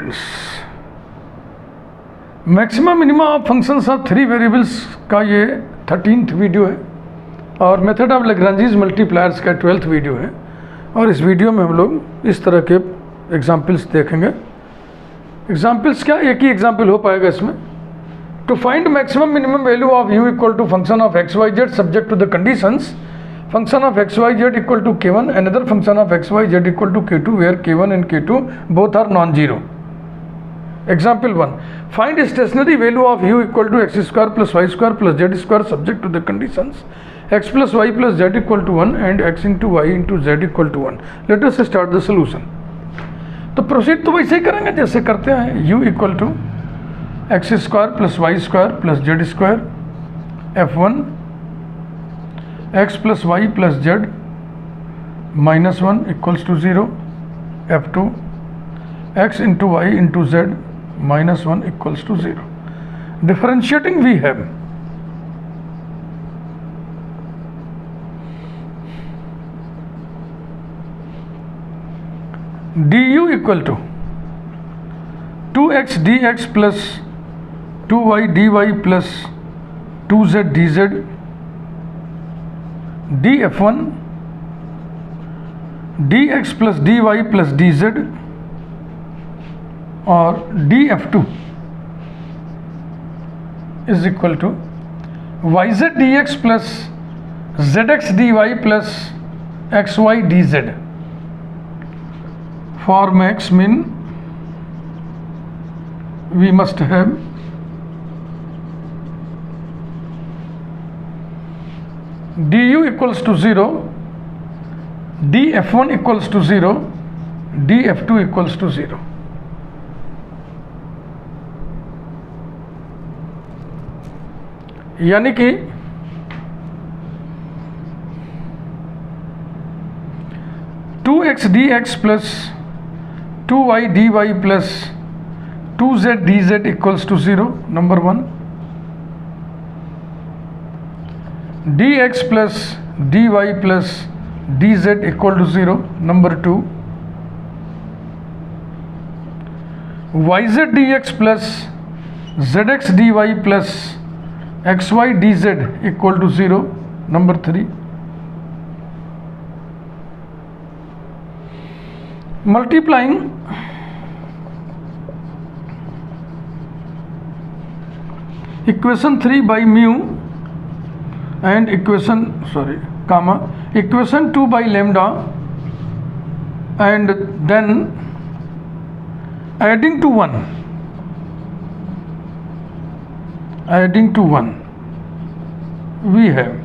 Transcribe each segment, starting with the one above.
Students, maximum minimum of functions of 3 variables का ये 13th video है और मेथड ऑफ लैग्रेंज मल्टीप्लायर्स का 12th वीडियो है। और इस वीडियो में हम लोग इस तरह के एग्जाम्पल्स देखेंगे। एग्जाम्पल्स क्या, एक ही एग्जाम्पल हो पाएगा इसमें। To find maximum minimum value of u equal to function of x y z subject to the conditions function of xyz equal to k1, another function of xyz equal to k2 where k1 and k2 both are non-zero. Example 1, find stationary value of u equal to x square plus y square plus z square subject to the conditions x plus y plus z equal to 1 and x into y into z equal to 1. Let us start the solution. तो proceed तो वैसे ही करेंगे जैसे करते हैं। u equal to x square plus y square plus z square f1 x plus y plus z minus 1 equals to 0, f2 x into y into z minus 1 equals to 0. Differentiating we have du equal to 2x dx plus 2y dy plus 2z dz df1 dx plus dy plus dz और df2 is equal to yz dx plus zx dy plus xy dz. For max min we must have du equals to 0, df1 equals to 0, df2 equals to 0. यानी कि two x d x plus 2y dy plus 2z dz equals to 0, number 1. dx plus dy plus dz equal to 0, number 2. yz dx plus zx dy plus xy dz equal to 0, number 3. Multiplying equation 3 by mu and equation equation 2 by lambda and then adding to 1 we have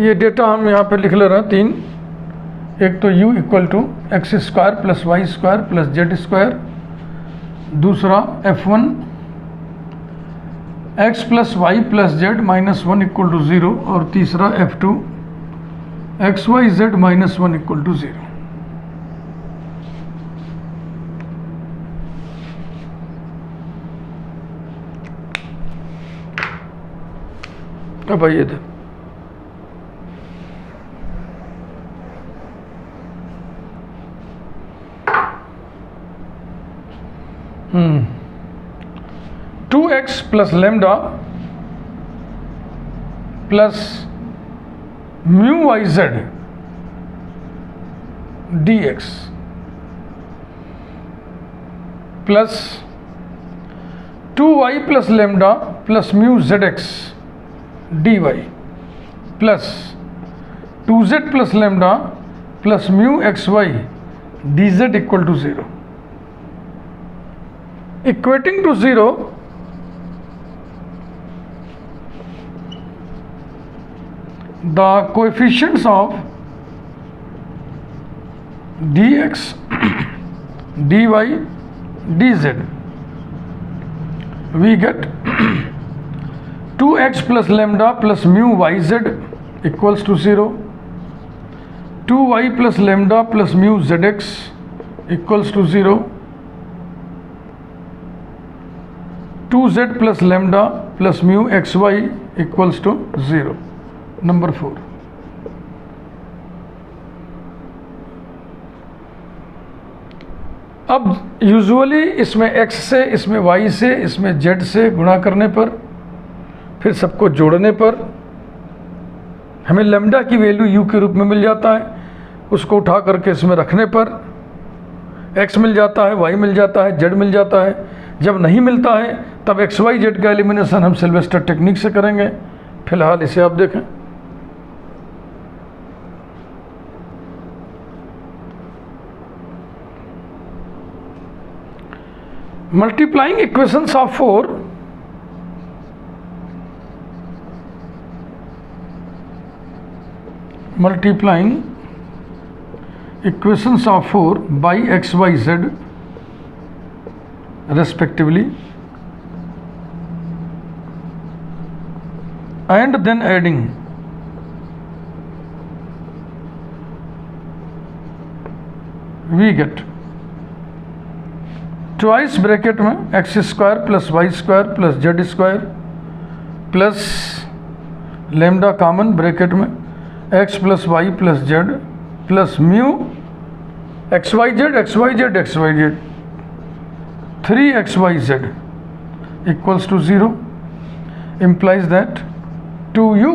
ये data हम यहाँ पे लिख ले रहे हैं 3। एक तो u equal to x square plus y square plus z square, दूसरा f1 x plus y plus z minus 1 equal to 0 और तीसरा f2 x y z minus 1 equal to 0। अब आइए थे 2x plus lambda plus mu yz dx plus 2y plus lambda plus mu zx dy plus 2z plus lambda plus mu xy dz equal to 0. Equating to 0, the coefficients of dx, dy, dz, we get 2x plus lambda plus mu yz equals to 0, 2y plus lambda plus mu zx equals to 0, 2z plus lambda plus mu x y equals to 0। Number 4। अब usually इसमें x से, इसमें y से, इसमें z से गुणा करने पर, फिर सबको जोड़ने पर हमें लेमडा की वैल्यू u के रूप में मिल जाता है। उसको उठा करके इसमें रखने पर x मिल जाता है, y मिल जाता है, z मिल जाता है। जब नहीं मिलता है तब x y z का एलिमिनेशन हम सिल्वेस्टर टेक्निक से करेंगे। फिलहाल इसे आप देखें। Multiplying equations of 4 multiplying equations of 4 by x, y, z respectively and then adding we get twice bracket में x square plus y square plus z square plus lambda common bracket में x plus y plus z plus mu x y z x y z x y z 3xyz equals to 0 implies that 2u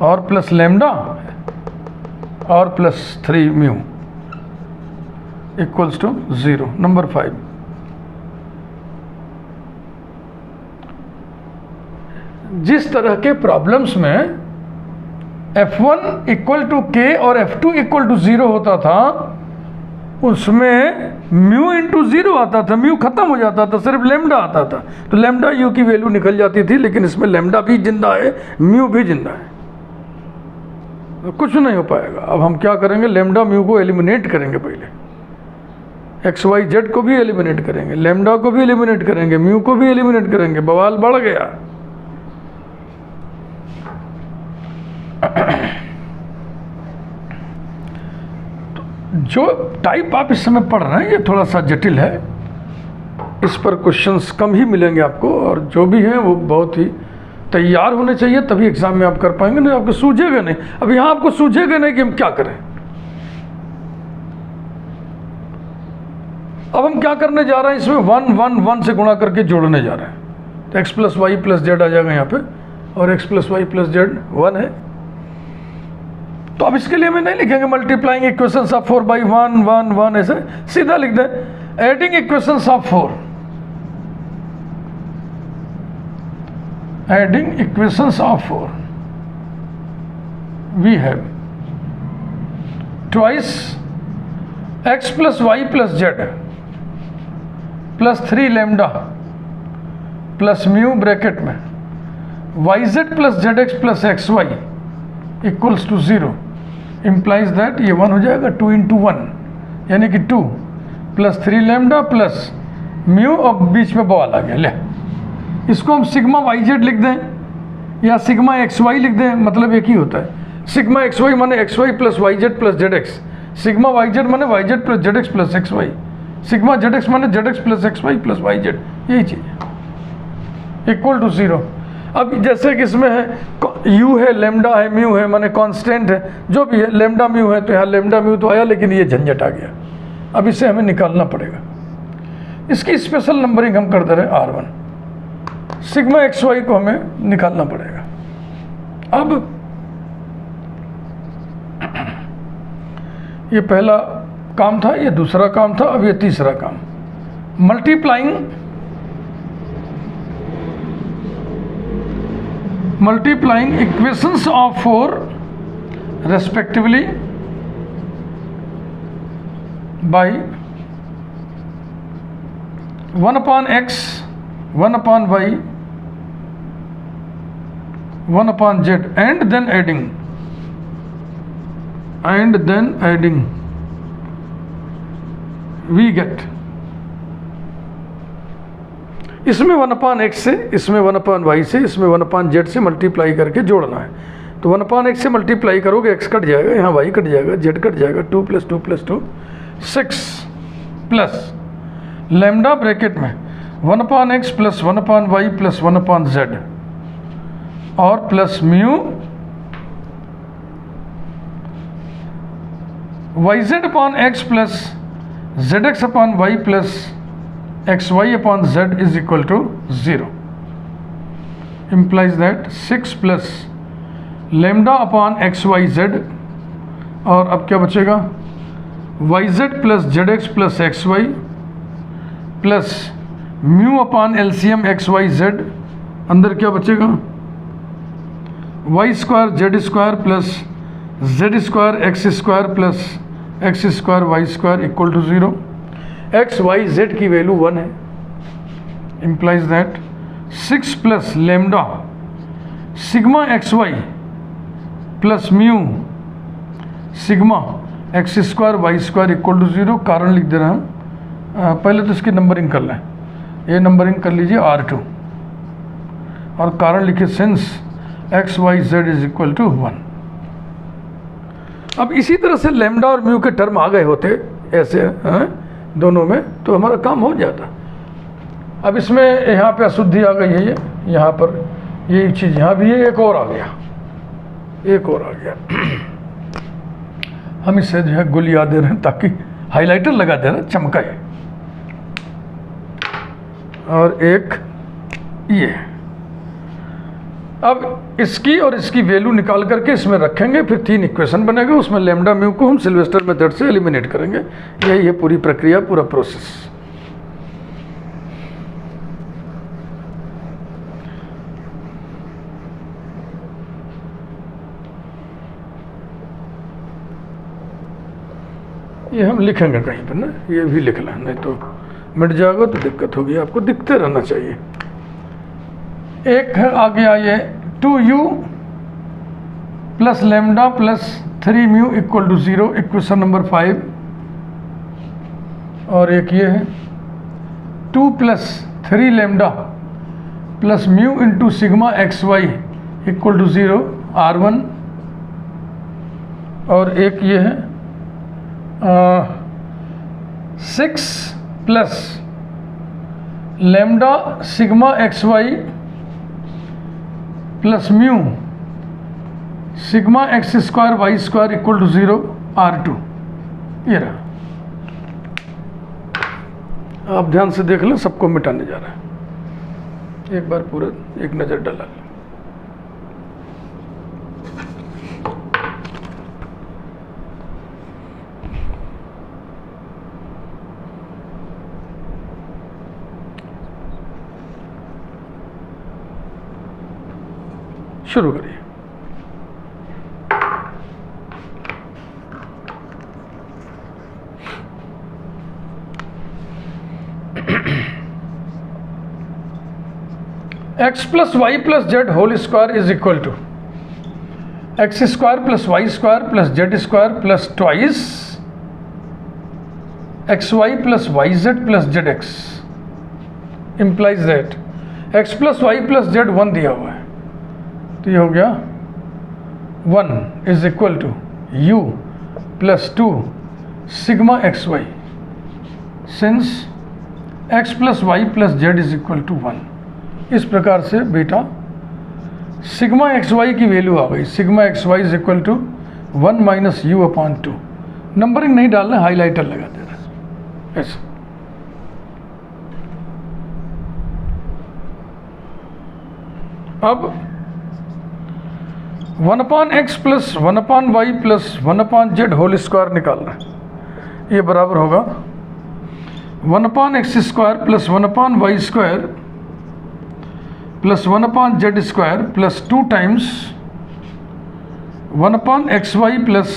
और plus lambda और plus 3 mu equals to 0। Number 5। जिस तरह के problems में f1 equal to k और f2 equal to 0 होता था, उसमें म्यू इंटू 0 आता था, म्यू खत्म हो जाता था, सिर्फ लेमडा आता था, तो लेमडा यू की वैल्यू निकल जाती थी। लेकिन इसमें लेमडा भी जिंदा है, म्यू भी जिंदा है, तो कुछ नहीं हो पाएगा। अब हम क्या करेंगे, लेमडा म्यू को एलिमिनेट करेंगे। पहले एक्स वाई जेड को भी एलिमिनेट करेंगे, लेमडा को भी एलिमिनेट करेंगे, म्यू को भी एलिमिनेट करेंगे। बवाल बढ़ गया। जो टाइप आप इस समय पढ़ रहे हैं ये थोड़ा सा जटिल है, इस पर क्वेश्चंस कम ही मिलेंगे आपको, और जो भी हैं वो बहुत ही तैयार होने चाहिए, तभी एग्जाम में आप कर पाएंगे, नहीं आपको सूझेगा नहीं। अब यहाँ आपको सूझेगा नहीं कि हम क्या करें। अब हम क्या करने जा रहे हैं, इसमें 1 1 1 से गुणा करके जोड़ने जा रहे हैं। तो x plus y plus z आ जाएगा यहाँ पे, और x plus y plus z 1 है। तो अब इसके लिए हमें नहीं लिखेंगे मल्टीप्लाइंग इक्वेशंस ऑफ 4 बाई 1 1 1, ऐसे सीधा लिख दें adding equations of 4, adding equations of 4 we have twice x plus y plus z plus 3 lambda plus mu bracket में y z plus z x plus x y equals to 0 implies that ये 1 हो जाएगा, 2 into 1 यानी कि 2 plus 3 lambda plus mu, और बीच में बवाल आ गया। ले इसको हम सिग्मा वाई जेड लिख दें या सिग्मा एक्स वाई लिख दें, मतलब एक ही होता है। सिग्मा एक्स वाई माने x y plus y z plus z x, sigma y z माने y z plus z x plus x y, sigma z x माने z x plus x y plus y z, यही चीज़ equal to 0। अब जैसे कि इसमें है u है, लेमडा है, म्यू है, माने कांस्टेंट है, जो भी है, लेमडा म्यू है, तो यहाँ लेमडा म्यू तो आया, लेकिन ये झंझट आ गया। अब इसे हमें निकालना पड़ेगा। इसकी स्पेशल नंबरिंग हम कर दे रहे हैं R1। सिग्मा एक्स वाई को हमें निकालना पड़ेगा। अब ये पहला काम था, ये दूसरा काम था, अब ये तीसरा काम। Multiplying equations of 4 respectively by 1 upon x, 1 upon y, 1 upon z, and then adding we get, इसमें 1 अपान एक्स से, इसमें 1 अपान वाई से, इसमें 1 अपान जेड से मल्टीप्लाई करके जोड़ना है। तो 1 अपान एक्स से मल्टीप्लाई करोगे, एक्स कट जाएगा, यहाँ वाई कट जाएगा, जेड कट जाएगा, 2 + 2 + 2 6 प्लस लैम्डा ब्रैकेट में 1/x plus 1/y plus 1/z और plus mu yz/x plus zx/y plus xy/z is equal to 0 implies that 6 plus lambda upon xyz और अब क्या बचेगा yz plus zx plus xy plus mu upon LCM xyz अंदर क्या बचेगा y square z square plus z square x square plus x square y square equal to 0 x y z की value 1 है implies that 6 plus lambda sigma x y plus mu sigma x square y square equal to 0 कारण लिख दे रहे हैं पहले तो इसकी numbering कर लें ये नंबरिंग कर लीजिए R2 और कारण लिखे since x y z is equal to 1। अब इसी तरह से लेमडा और म्यू के टर्म आ गए होते ऐसे दोनों में तो हमारा काम हो जाता। अब इसमें यहाँ पे अशुद्धि आ गई है ये यहाँ पर ये चीज़ यहाँ भी है एक और आ गया हम इसे जो है गोलियां दे रहे हैं ताकि हाइलाइटर लगा दे रहे हैं चमकाए और एक ये अब इसकी और इसकी वैल्यू निकाल करके इसमें रखेंगे फिर 3 इक्वेशन बनेगा उसमें लैम्डा म्यू को हम सिल्वेस्टर मेथड से एलिमिनेट करेंगे यही है पूरी प्रक्रिया पूरा प्रोसेस। ये हम लिखेंगे कहीं पर ना ये भी लिख लें नहीं तो मिट जाएगा तो दिक्कत होगी आपको दिखते रहना चाहिए। एक है आ गया ये 2u plus lambda plus 3 mu equal to 0 equation number 5 और एक ये है 2 plus 3 lambda plus mu into sigma x y equal to 0 R1 और एक ये है 6 plus lambda sigma x y plus mu sigma x square y square equal to 0 R2 ये रहा। आप ध्यान से देख लें सबको मिटाने जा रहा है एक बार पूरा एक नज़र डाला लें। शुरू करिए। X plus y plus z whole square is equal to x square plus y square plus z square plus twice x y plus y z plus z x implies that x plus y plus z 1 दिया हुआ है तो ये हो गया 1 is equal to u plus 2 sigma x y since x plus y plus z is equal to 1। इस प्रकार से बेटा सिग्मा एक्स वाई की वैल्यू आ गई sigma x y is equal to 1 minus u upon 2 numbering नहीं डालना highlighter लगा देना ऐसा। अब 1/x plus 1/y plus 1/z whole square निकालना है ये बराबर होगा 1/x square plus 1/y square plus 1/z square plus 2 times 1/xy plus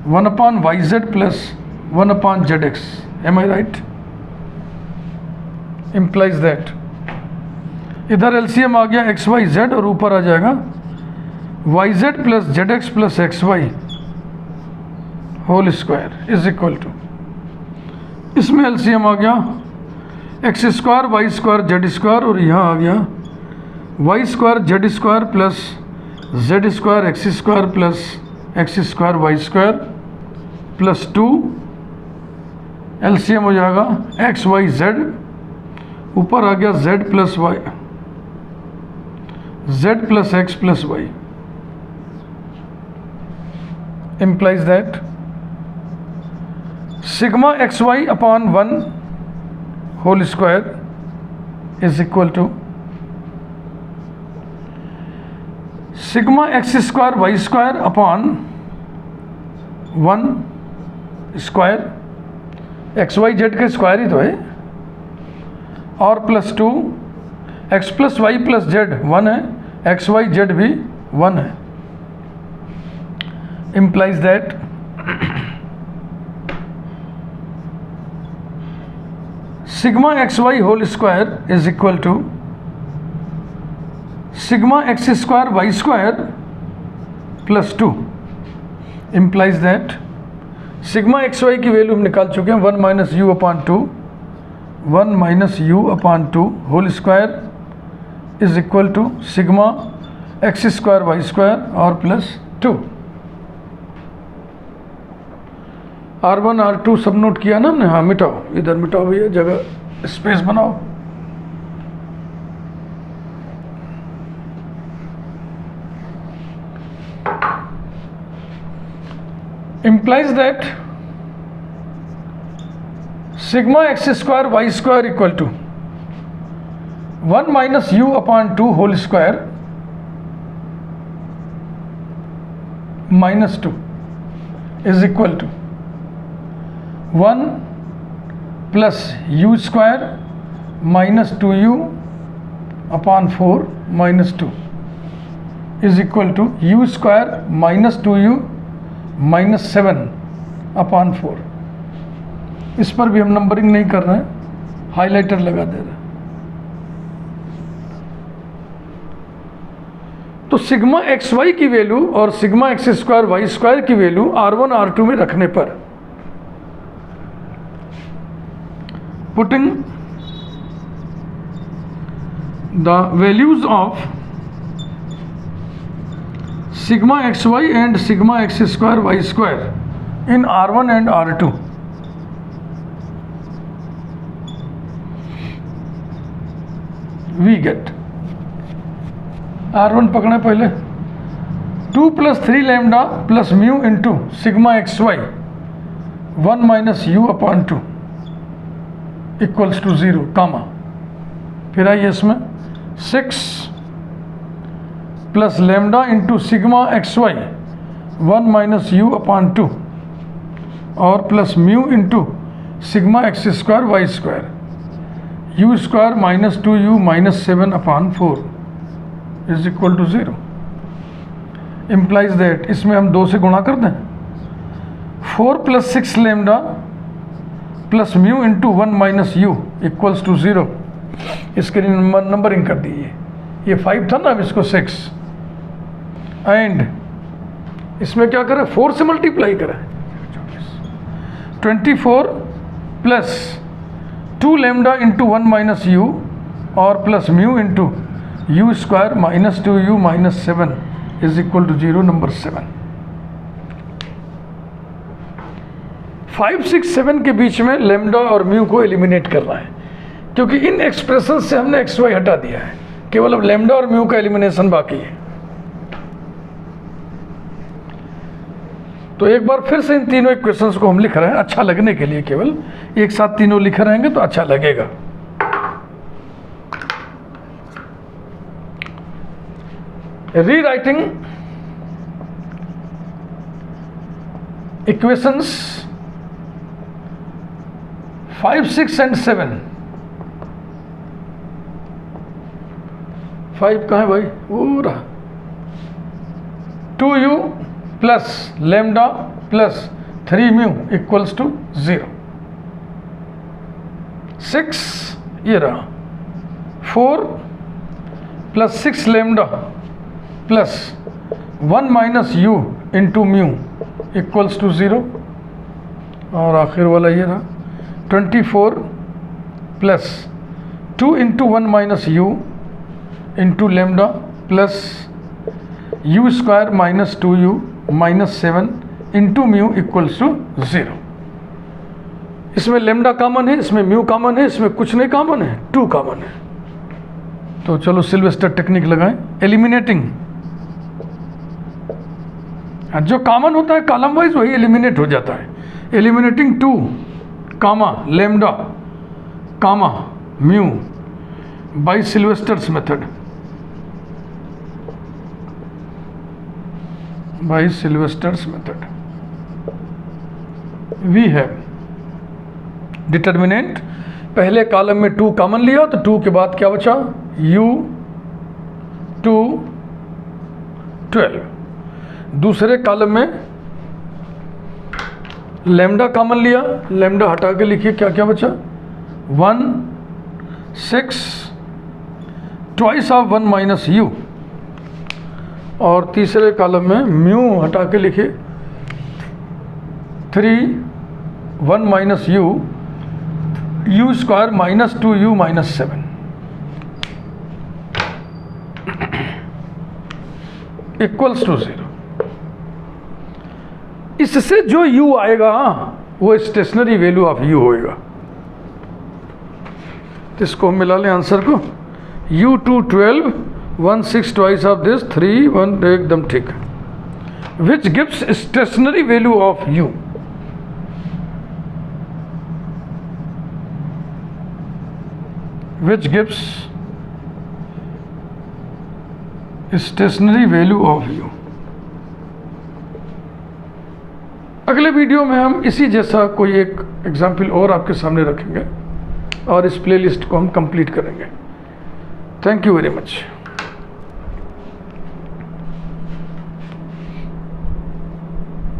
1/yz plus 1/zx। Am I right? Implies that इधर एलसीएम आ गया xyz और ऊपर आ जाएगा yz plus zx plus xy whole square is equal to इसमें LCM आ गया x square y square z square और यहाँ आ गया y square z square plus z square x square plus x square y square plus 2 LCM हो जाएगा x y z, ऊपर आ गया z plus y, z plus x plus y, implies that sigma xy upon 1 whole square is equal to sigma x square y square upon 1 square, x y z के square ही तो है, और plus 2 x plus y plus z 1 है, x y Z भी 1 है, implies that sigma xy whole square is equal to sigma x square y square plus 2, implies that sigma xy की value हम निकाल चुके हैं 1 minus u upon 2, 1 minus u upon 2 whole square is equal to sigma x square y square और plus 2। R1 R2 सब note किया ना हमने? हाँ मिटाओ, इधर मिटाओ भैया, जगह स्पेस बनाओ। implies that sigma x square y square equal to 1 minus u upon 2 whole square minus 2 is equal to 1 plus u square minus 2u upon 4 minus 2 is equal to u square minus 2u minus 7 upon 4। इस पर भी हम numbering नहीं कर रहे हैं, highlighter लगा दे रहे हैं। तो सिग्मा एक्स वाई की वैल्यू और sigma x square y square की वैल्यू R1 R2 में रखने पर putting the values of sigma xy and sigma x square y square in R1 and R2, we get R1 पकड़े पहले 2 plus 3 lambda plus mu into sigma xy 1 minus u upon 2 equals to 0 comma, फिर आइए इसमें 6 plus lambda into sigma x y 1 minus u upon 2 और plus mu into sigma x square y square u square minus 2u minus 7 upon 4 is equal to 0। Implies that इसमें हम 2 से गुणा कर दें, 4 plus 6 lambda plus mu into 1 minus u equals to 0। इसके लिए numbering कर दीजिए, ये 5 था ना, अब इसको 6 एंड इसमें क्या करें, 4 से मल्टीप्लाई करें, 24 plus 2 lambda into 1 minus u और plus mu into u square minus 2u minus 7 is equal to 0, number 7। 5, 6, 7 के बीच में लेमडा और म्यू को एलिमिनेट करना है, क्योंकि इन एक्सप्रेशन से हमने एक्स वाई हटा दिया है, केवल अब लेमडा और म्यू का एलिमिनेशन बाकी है। तो एक बार फिर से इन तीनों इक्वेशंस को हम लिख रहे हैं, अच्छा लगने के लिए, केवल एक साथ तीनों लिखे रहेंगे तो अच्छा लगेगा। Rewriting equations 5, 6 and 7। 5 कहाँ है भाई, वो रहा, 2u plus lambda plus 3 mu equals to 0। 6 ये रहा, 4 plus 6 lambda plus 1 minus u into mu equals to 0, और आखिर वाला ये रहा 24 plus 2 into 1 minus u into lambda plus u square minus 2u minus 7 into mu equals to 0। इसमें lambda common है, इसमें म्यू कॉमन है, इसमें कुछ नहीं कॉमन है, 2 कॉमन है। तो चलो सिल्वेस्टर टेक्निक लगाएं, एलिमिनेटिंग। जो कॉमन होता है कॉलम वाइज वही एलिमिनेट हो जाता है। Eliminating 2 comma lambda comma mu by Sylvester's method, by Sylvester's method we have determinant, पहले कॉलम में 2 कॉमन लिया तो 2 के बाद क्या बचा, u 2 12, दूसरे कॉलम में लेमडा कॉमन लिया, लेमडा हटा के लिखिए क्या क्या बचा, 1 6 ट्वाइस ऑफ 1 माइनस यू, और तीसरे कॉलम में म्यू हटा के लिखिए 3 1 minus u square minus 2u minus 7 equals to 0। इससे जो u आएगा वो स्टेशनरी वैल्यू ऑफ u होएगा। तो इसको मिला लें आंसर को, u2 12 1 6 ट्वाइस ऑफ दिस 3 1 एकदम ठीक, which gives stationary value of u, which gives stationary value of u। अगले वीडियो में हम इसी जैसा कोई एक एग्जाम्पल और आपके सामने रखेंगे और इस प्लेलिस्ट को हम कंप्लीट करेंगे। Thank you very much.